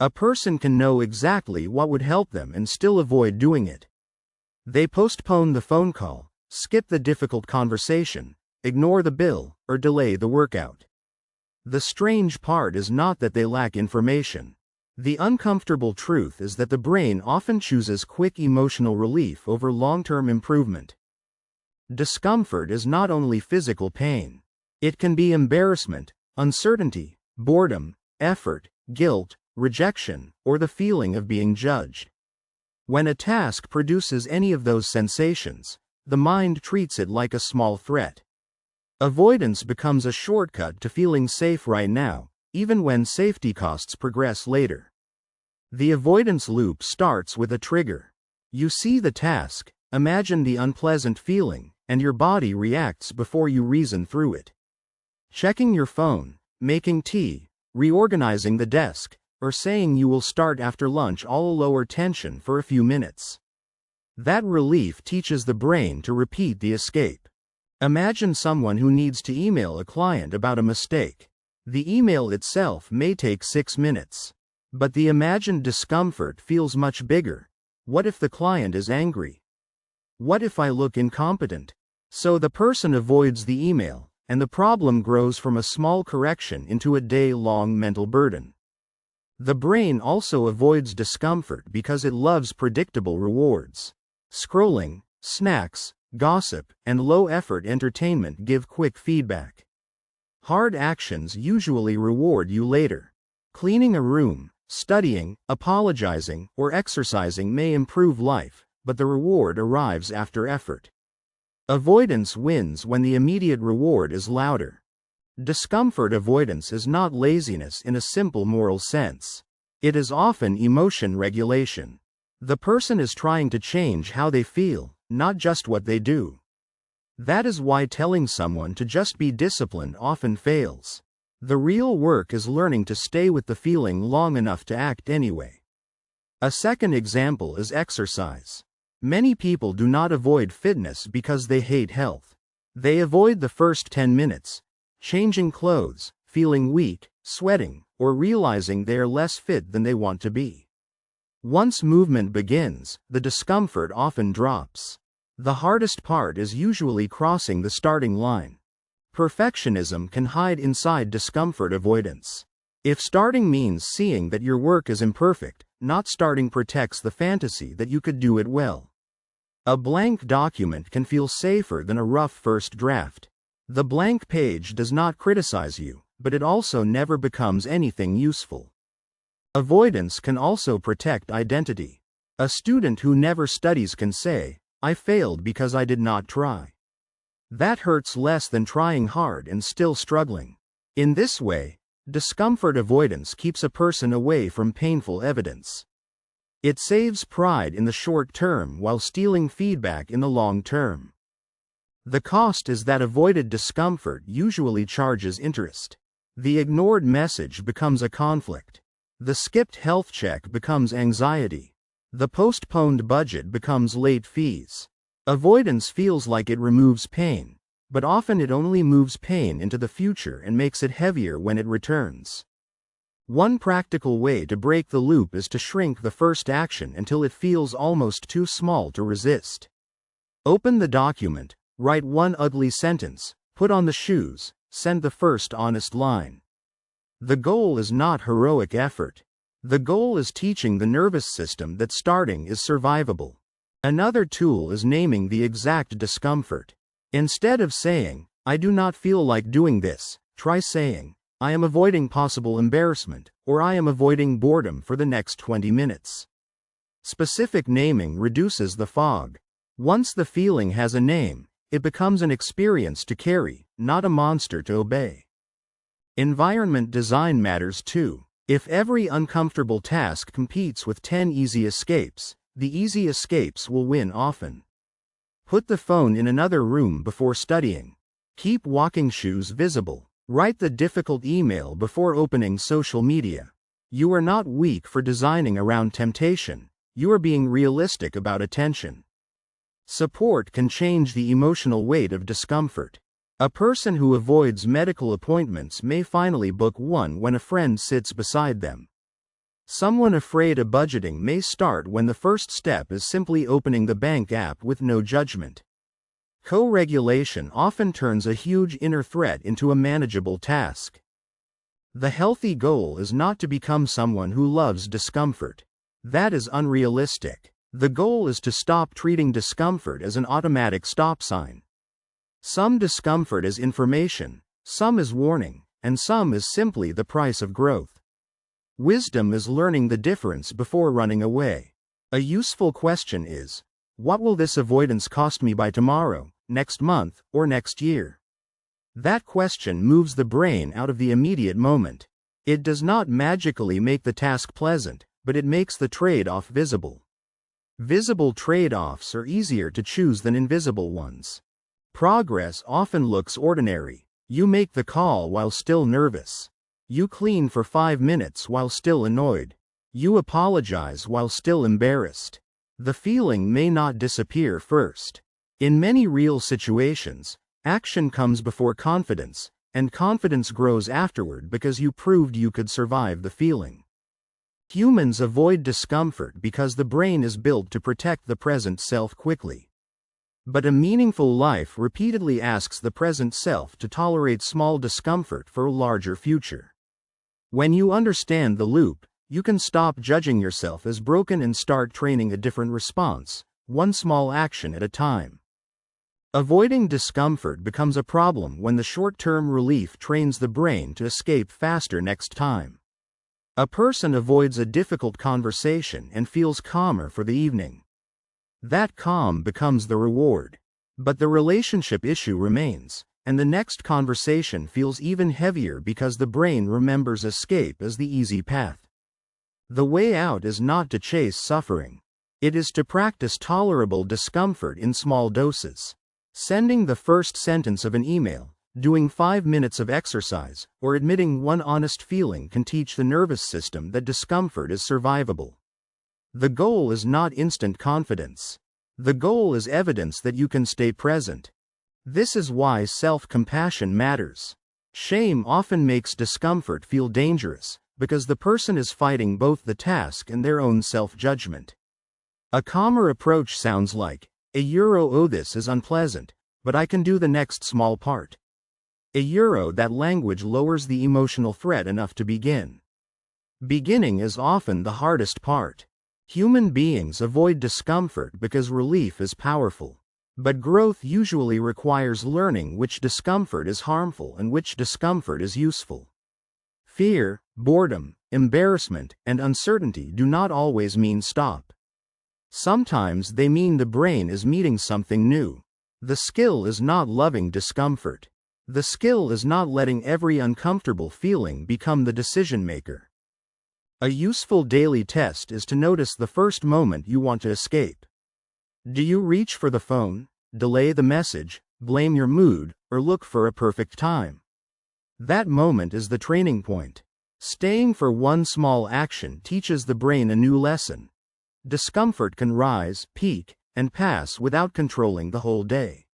A person can know exactly what would help them and still avoid doing it. They postpone the phone call, skip the difficult conversation, ignore the bill, or delay the workout. The strange part is not that they lack information. The uncomfortable truth is that the brain often chooses quick emotional relief over long-term improvement. Discomfort is not only physical pain. It can be embarrassment, uncertainty, boredom, effort, guilt, rejection, or the feeling of being judged. When a task produces any of those sensations, the mind treats it like a small threat. Avoidance becomes a shortcut to feeling safe right now, even when safety costs progress later. The avoidance loop starts with a trigger. You see the task, imagine the unpleasant feeling, and your body reacts before you reason through it. Checking your phone, making tea, reorganizing the desk, or saying you will start after lunch all lower tension for a few minutes. That relief teaches the brain to repeat the escape. Imagine someone who needs to email a client about a mistake. The email itself may take 6 minutes. But the imagined discomfort feels much bigger. What if the client is angry? What if I look incompetent? So the person avoids the email, and the problem grows from a small correction into a day-long mental burden. The brain also avoids discomfort because it loves predictable rewards. Scrolling, snacks, gossip, and low-effort entertainment give quick feedback. Hard actions usually reward you later. Cleaning a room, studying, apologizing, or exercising may improve life, but the reward arrives after effort. Avoidance wins when the immediate reward is louder. Discomfort avoidance is not laziness in a simple moral sense. It is often emotion regulation. The person is trying to change how they feel, not just what they do. That is why telling someone to just be disciplined often fails. The real work is learning to stay with the feeling long enough to act anyway. A second example is exercise. Many people do not avoid fitness because they hate health. They avoid the first 10 minutes, changing clothes, feeling weak, sweating, or realizing they are less fit than they want to be. Once movement begins, the discomfort often drops. The hardest part is usually crossing the starting line. Perfectionism can hide inside discomfort avoidance. If starting means seeing that your work is imperfect, not starting protects the fantasy that you could do it well. A blank document can feel safer than a rough first draft. The blank page does not criticize you, but it also never becomes anything useful. Avoidance can also protect identity. A student who never studies can say, "I failed because I did not try." That hurts less than trying hard and still struggling. In this way, discomfort avoidance keeps a person away from painful evidence. It saves pride in the short term while stealing feedback in the long term. The cost is that avoided discomfort usually charges interest. The ignored message becomes a conflict. The skipped health check becomes anxiety. The postponed budget becomes late fees. Avoidance feels like it removes pain, but often it only moves pain into the future and makes it heavier when it returns. One practical way to break the loop is to shrink the first action until it feels almost too small to resist. Open the document, write one ugly sentence, put on the shoes, send the first honest line. The goal is not heroic effort. The goal is teaching the nervous system that starting is survivable. Another tool is naming the exact discomfort. Instead of saying, "I do not feel like doing this," try saying, "I am avoiding possible embarrassment," or "I am avoiding boredom for the next 20 minutes. Specific naming reduces the fog. Once the feeling has a name, it becomes an experience to carry, not a monster to obey. Environment design matters too. If every uncomfortable task competes with 10 easy escapes, the easy escapes will win often. Put the phone in another room before studying. Keep walking shoes visible. Write the difficult email before opening social media. You are not weak for designing around temptation. You are being realistic about attention. Support can change the emotional weight of discomfort. A person who avoids medical appointments may finally book one when a friend sits beside them. Someone afraid of budgeting may start when the first step is simply opening the bank app with no judgment. Co-regulation often turns a huge inner threat into a manageable task. The healthy goal is not to become someone who loves discomfort. That is unrealistic. The goal is to stop treating discomfort as an automatic stop sign. Some discomfort is information, some is warning, and some is simply the price of growth. Wisdom is learning the difference before running away. A useful question is, what will this avoidance cost me by tomorrow, next month, or next year? That question moves the brain out of the immediate moment. It does not magically make the task pleasant, but it makes the trade-off visible. Visible trade-offs are easier to choose than invisible ones. Progress often looks ordinary. You make the call while still nervous. You clean for 5 minutes while still annoyed. You apologize while still embarrassed. The feeling may not disappear first. In many real situations, action comes before confidence, and confidence grows afterward because you proved you could survive the feeling. Humans avoid discomfort because the brain is built to protect the present self quickly. But a meaningful life repeatedly asks the present self to tolerate small discomfort for a larger future. When you understand the loop, you can stop judging yourself as broken and start training a different response, one small action at a time. Avoiding discomfort becomes a problem when the short-term relief trains the brain to escape faster next time. A person avoids a difficult conversation and feels calmer for the evening. That calm becomes the reward. But the relationship issue remains, and the next conversation feels even heavier because the brain remembers escape as the easy path. The way out is not to chase suffering. It is to practice tolerable discomfort in small doses. Sending the first sentence of an email, doing 5 minutes of exercise, or admitting one honest feeling can teach the nervous system that discomfort is survivable. The goal is not instant confidence. The goal is evidence that you can stay present. This is why self-compassion matters. Shame often makes discomfort feel dangerous, because the person is fighting both the task and their own self-judgment. A calmer approach sounds like, "Oh, this is unpleasant, but I can do the next small part." That language lowers the emotional threat enough to begin. Beginning is often the hardest part. Human beings avoid discomfort because relief is powerful. But growth usually requires learning which discomfort is harmful and which discomfort is useful. Fear, boredom, embarrassment, and uncertainty do not always mean stop. Sometimes they mean the brain is meeting something new. The skill is not loving discomfort. The skill is not letting every uncomfortable feeling become the decision maker. A useful daily test is to notice the first moment you want to escape. Do you reach for the phone, delay the message, blame your mood, or look for a perfect time? That moment is the training point. Staying for one small action teaches the brain a new lesson. Discomfort can rise, peak, and pass without controlling the whole day.